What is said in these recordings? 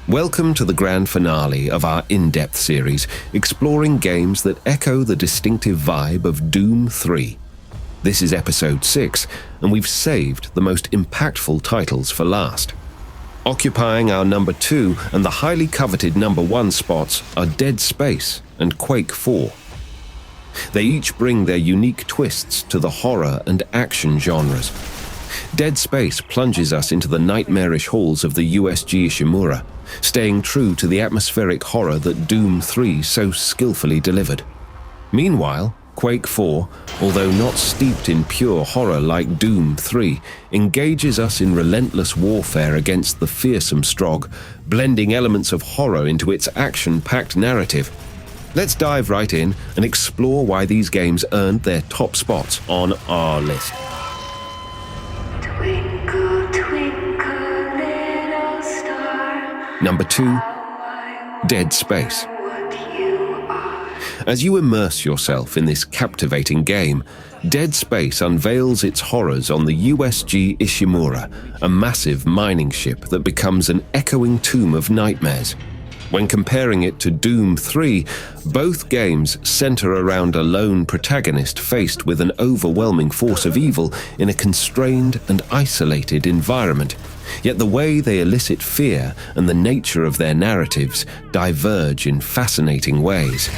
Welcome to the grand finale of our in-depth series, exploring games that echo the distinctive vibe of Doom 3. This is episode 6, and we've saved the most impactful titles for last. Occupying our number 2 and the highly coveted number 1 spots are Dead Space and Quake 4. They each bring their unique twists to the horror and action genres. Dead Space plunges us into the nightmarish halls of the USG Ishimura, staying true to the atmospheric horror that Doom 3 so skillfully delivered. Meanwhile, Quake 4, although not steeped in pure horror like Doom 3, engages us in relentless warfare against the fearsome Strogg, blending elements of horror into its action-packed narrative. Let's dive right in and explore why these games earned their top spots on our list. Twinkle, twinkle, little star. Number 2, Dead Space. As you immerse yourself in this captivating game, Dead Space unveils its horrors on the USG Ishimura, a massive mining ship that becomes an echoing tomb of nightmares. When comparing it to Doom 3, both games center around a lone protagonist faced with an overwhelming force of evil in a constrained and isolated environment. Yet the way they elicit fear and the nature of their narratives diverge in fascinating ways.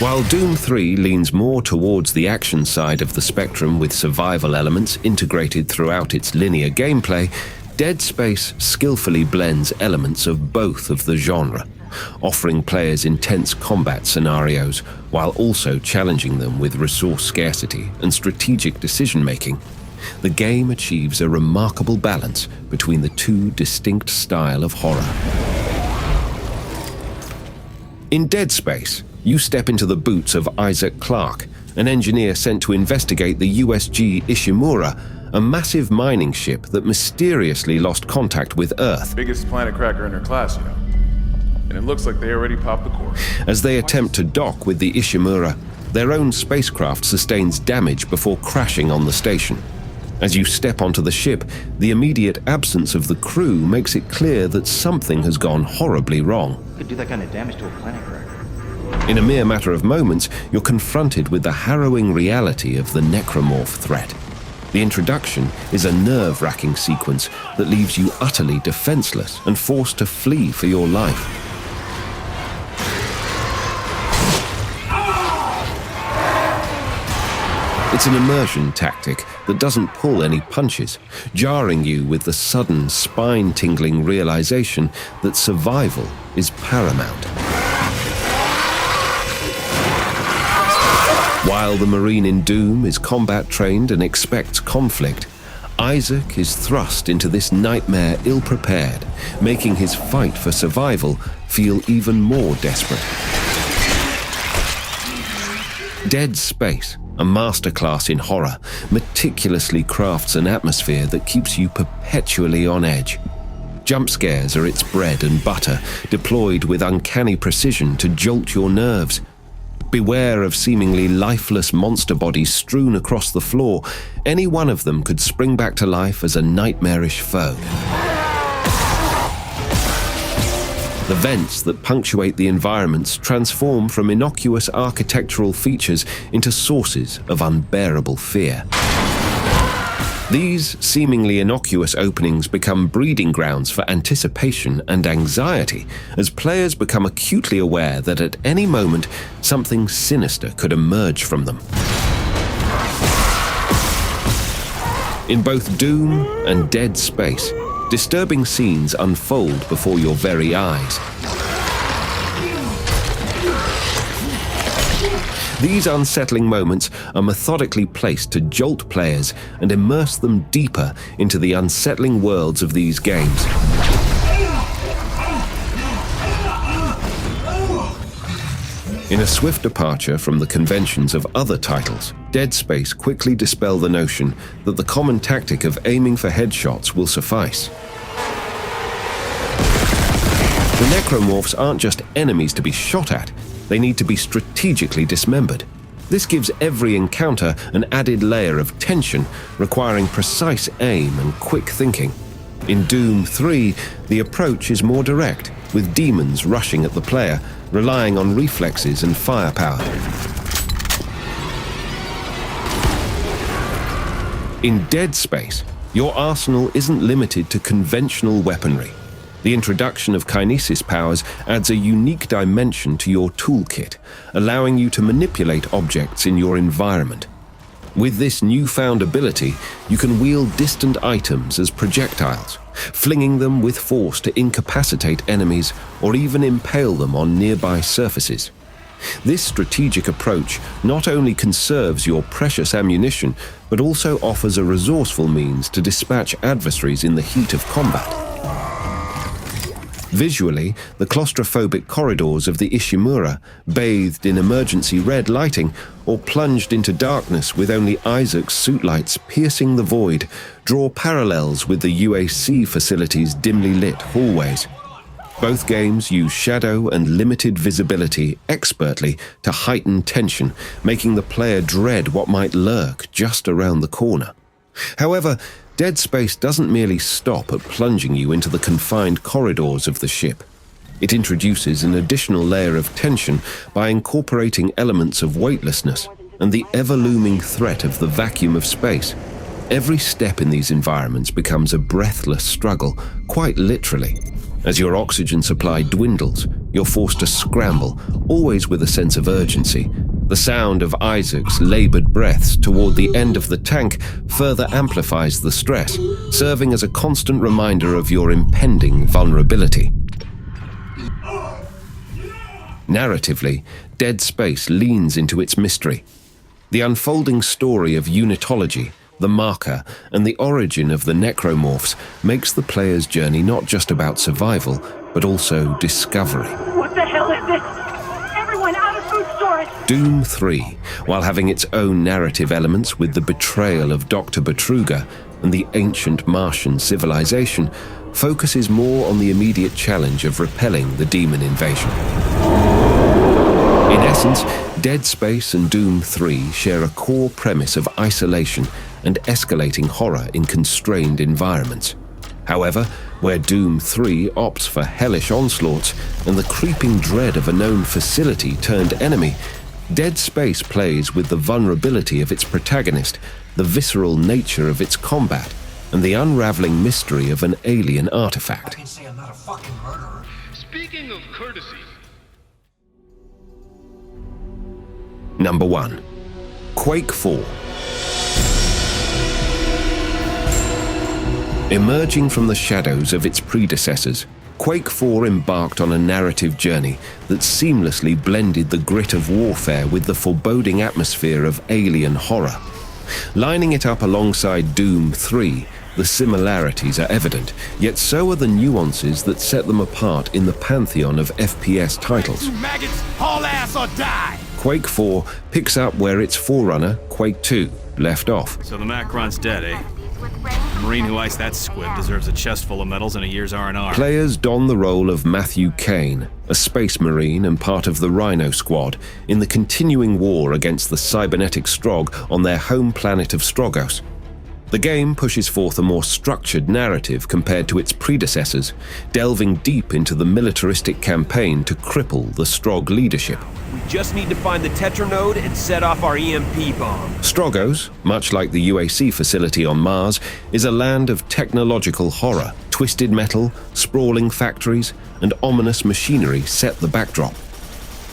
While Doom 3 leans more towards the action side of the spectrum with survival elements integrated throughout its linear gameplay, Dead Space skillfully blends elements of both of the genre, offering players intense combat scenarios while also challenging them with resource scarcity and strategic decision-making. The game achieves a remarkable balance between the two distinct styles of horror. In Dead Space, you step into the boots of Isaac Clarke, an engineer sent to investigate the USG Ishimura, a massive mining ship that mysteriously lost contact with Earth. Biggest planet cracker in her class, you know. And it looks like they already popped the core. As they attempt to dock with the Ishimura, their own spacecraft sustains damage before crashing on the station. As you step onto the ship, the immediate absence of the crew makes it clear that something has gone horribly wrong. Could do that kind of damage to a planet cracker. In a mere matter of moments, you're confronted with the harrowing reality of the necromorph threat. The introduction is a nerve-wracking sequence that leaves you utterly defenseless and forced to flee for your life. It's an immersion tactic that doesn't pull any punches, jarring you with the sudden, spine-tingling realization that survival is paramount. While the Marine in Doom is combat-trained and expects conflict, Isaac is thrust into this nightmare ill-prepared, making his fight for survival feel even more desperate. Dead Space, a masterclass in horror, meticulously crafts an atmosphere that keeps you perpetually on edge. Jump scares are its bread and butter, deployed with uncanny precision to jolt your nerves. Beware of seemingly lifeless monster bodies strewn across the floor. Any one of them could spring back to life as a nightmarish foe. The vents that punctuate the environments transform from innocuous architectural features into sources of unbearable fear. These seemingly innocuous openings become breeding grounds for anticipation and anxiety as players become acutely aware that at any moment something sinister could emerge from them. In both Doom and Dead Space, disturbing scenes unfold before your very eyes. These unsettling moments are methodically placed to jolt players and immerse them deeper into the unsettling worlds of these games. In a swift departure from the conventions of other titles, Dead Space quickly dispel the notion that the common tactic of aiming for headshots will suffice. The necromorphs aren't just enemies to be shot at, they need to be strategically dismembered. This gives every encounter an added layer of tension, requiring precise aim and quick thinking. In Doom 3, the approach is more direct, with demons rushing at the player, relying on reflexes and firepower. In Dead Space, your arsenal isn't limited to conventional weaponry. The introduction of kinesis powers adds a unique dimension to your toolkit, allowing you to manipulate objects in your environment. With this newfound ability, you can wield distant items as projectiles, flinging them with force to incapacitate enemies or even impale them on nearby surfaces. This strategic approach not only conserves your precious ammunition, but also offers a resourceful means to dispatch adversaries in the heat of combat. Visually, the claustrophobic corridors of the Ishimura, bathed in emergency red lighting or plunged into darkness with only Isaac's suit lights piercing the void, draw parallels with the UAC facility's dimly lit hallways. Both games use shadow and limited visibility expertly to heighten tension, making the player dread what might lurk just around the corner. However, Dead Space doesn't merely stop at plunging you into the confined corridors of the ship. It introduces an additional layer of tension by incorporating elements of weightlessness and the ever-looming threat of the vacuum of space. Every step in these environments becomes a breathless struggle, quite literally. As your oxygen supply dwindles, you're forced to scramble, always with a sense of urgency. The sound of Isaac's labored breaths toward the end of the tank further amplifies the stress, serving as a constant reminder of your impending vulnerability. Narratively, Dead Space leans into its mystery. The unfolding story of unitology, the marker, and the origin of the necromorphs makes the player's journey not just about survival, but also discovery. What the hell is this? Everyone out of food storage! Doom 3, while having its own narrative elements with the betrayal of Dr. Betruger and the ancient Martian civilization, focuses more on the immediate challenge of repelling the demon invasion. In essence, Dead Space and Doom 3 share a core premise of isolation and escalating horror in constrained environments. However, where Doom 3 opts for hellish onslaughts and the creeping dread of a known facility turned enemy, Dead Space plays with the vulnerability of its protagonist, the visceral nature of its combat, and the unraveling mystery of an alien artifact. I can say I'm not a fucking murderer. Speaking of courtesy. Number 1. Quake 4. Emerging from the shadows of its predecessors, Quake 4 embarked on a narrative journey that seamlessly blended the grit of warfare with the foreboding atmosphere of alien horror. Lining it up alongside Doom 3, the similarities are evident, yet so are the nuances that set them apart in the pantheon of FPS titles. You maggots, haul ass or die! Quake 4 picks up where its forerunner, Quake 2, left off. So the Macron's dead, eh? The Marine who iced that squib deserves a chest full of medals and a year's R&R. Players don the role of Matthew Kane, a space marine and part of the Rhino Squad, in the continuing war against the cybernetic Strogg on their home planet of Stroggos. The game pushes forth a more structured narrative compared to its predecessors, delving deep into the militaristic campaign to cripple the Strogg leadership. We just need to find the Tetranode and set off our EMP bomb. Stroggos, much like the UAC facility on Mars, is a land of technological horror. Twisted metal, sprawling factories, and ominous machinery set the backdrop.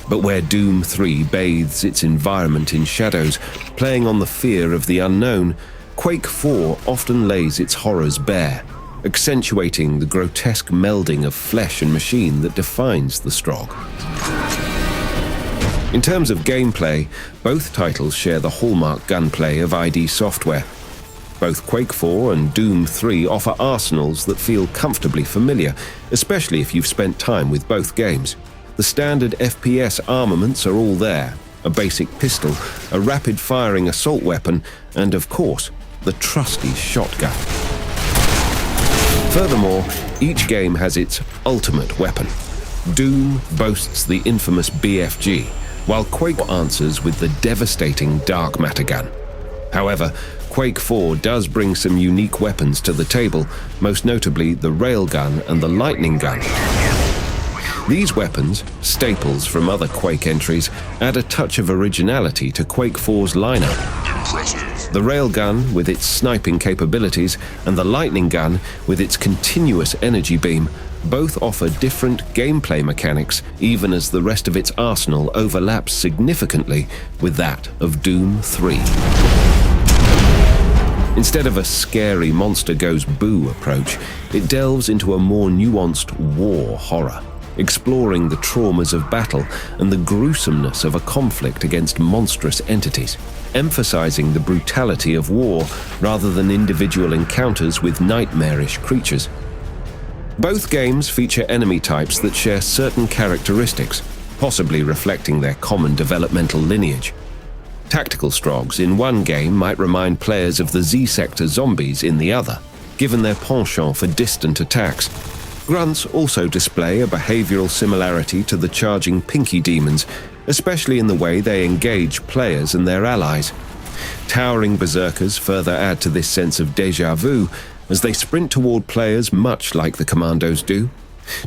But where Doom 3 bathes its environment in shadows, playing on the fear of the unknown, Quake 4 often lays its horrors bare, accentuating the grotesque melding of flesh and machine that defines the Strogg. In terms of gameplay, both titles share the hallmark gunplay of ID Software. Both Quake 4 and Doom 3 offer arsenals that feel comfortably familiar, especially if you've spent time with both games. The standard FPS armaments are all there: a basic pistol, a rapid-firing assault weapon, and of course, the trusty shotgun. Furthermore, each game has its ultimate weapon. Doom boasts the infamous BFG, while Quake answers with the devastating dark matter gun. However, Quake 4 does bring some unique weapons to the table, most notably the railgun and the lightning gun. These weapons, staples from other Quake entries, add a touch of originality to Quake 4's lineup. The railgun, with its sniping capabilities, and the lightning gun, with its continuous energy beam, both offer different gameplay mechanics, even as the rest of its arsenal overlaps significantly with that of Doom 3. Instead of a scary monster goes boo approach, it delves into a more nuanced war horror, exploring the traumas of battle and the gruesomeness of a conflict against monstrous entities, emphasizing the brutality of war rather than individual encounters with nightmarish creatures. Both games feature enemy types that share certain characteristics, possibly reflecting their common developmental lineage. Tactical Stroggs in one game might remind players of the Z-Sector zombies in the other, given their penchant for distant attacks. Grunts also display a behavioral similarity to the charging Pinky Demons, especially in the way they engage players and their allies. Towering Berserkers further add to this sense of déjà vu, as they sprint toward players much like the Commandos do.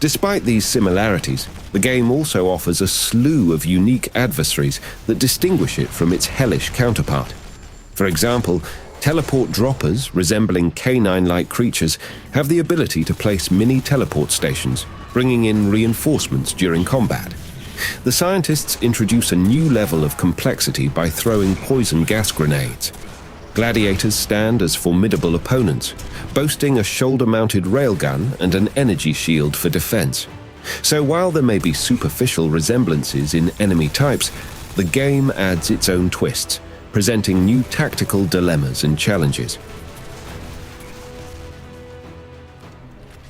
Despite these similarities, the game also offers a slew of unique adversaries that distinguish it from its hellish counterpart. For example, teleport droppers, resembling canine-like creatures, have the ability to place mini-teleport stations, bringing in reinforcements during combat. The scientists introduce a new level of complexity by throwing poison gas grenades. Gladiators stand as formidable opponents, boasting a shoulder-mounted railgun and an energy shield for defense. So while there may be superficial resemblances in enemy types, the game adds its own twists, presenting new tactical dilemmas and challenges.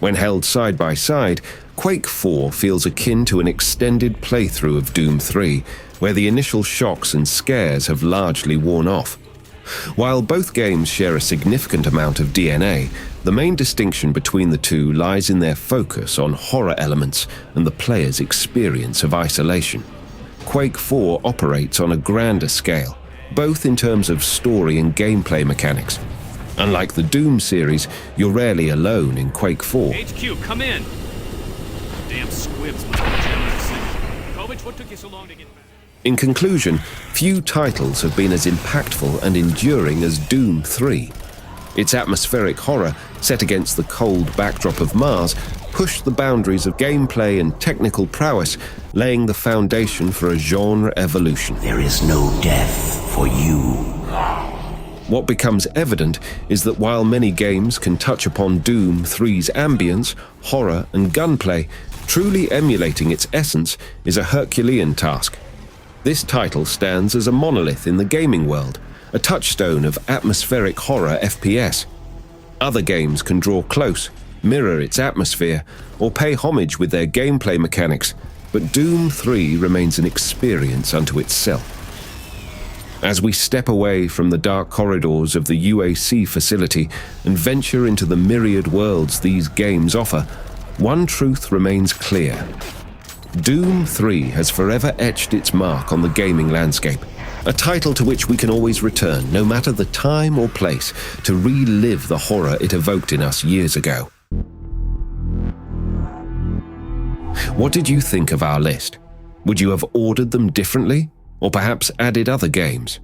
When held side by side, Quake 4 feels akin to an extended playthrough of Doom 3, where the initial shocks and scares have largely worn off. While both games share a significant amount of DNA, the main distinction between the two lies in their focus on horror elements and the player's experience of isolation. Quake 4 operates on a grander scale, both in terms of story and gameplay mechanics. Unlike the Doom series, you're rarely alone in Quake 4. HQ, come in! Damn squibs must have been Kovich, what took you so long to get back? In conclusion, few titles have been as impactful and enduring as Doom 3. Its atmospheric horror, set against the cold backdrop of Mars, pushed the boundaries of gameplay and technical prowess, laying the foundation for a genre evolution. There is no death for you. What becomes evident is that while many games can touch upon Doom 3's ambience, horror, and gunplay, truly emulating its essence is a Herculean task. This title stands as a monolith in the gaming world, a touchstone of atmospheric horror FPS. Other games can draw close, mirror its atmosphere, or pay homage with their gameplay mechanics, but Doom 3 remains an experience unto itself. As we step away from the dark corridors of the UAC facility and venture into the myriad worlds these games offer, one truth remains clear. Doom 3 has forever etched its mark on the gaming landscape, a title to which we can always return, no matter the time or place, to relive the horror it evoked in us years ago. What did you think of our list? Would you have ordered them differently, or perhaps added other games?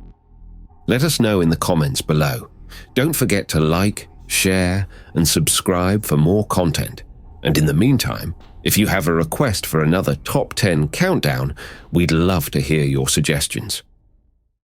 Let us know in the comments below. Don't forget to like, share, and subscribe for more content. And in the meantime, if you have a request for another Top 10 countdown, we'd love to hear your suggestions.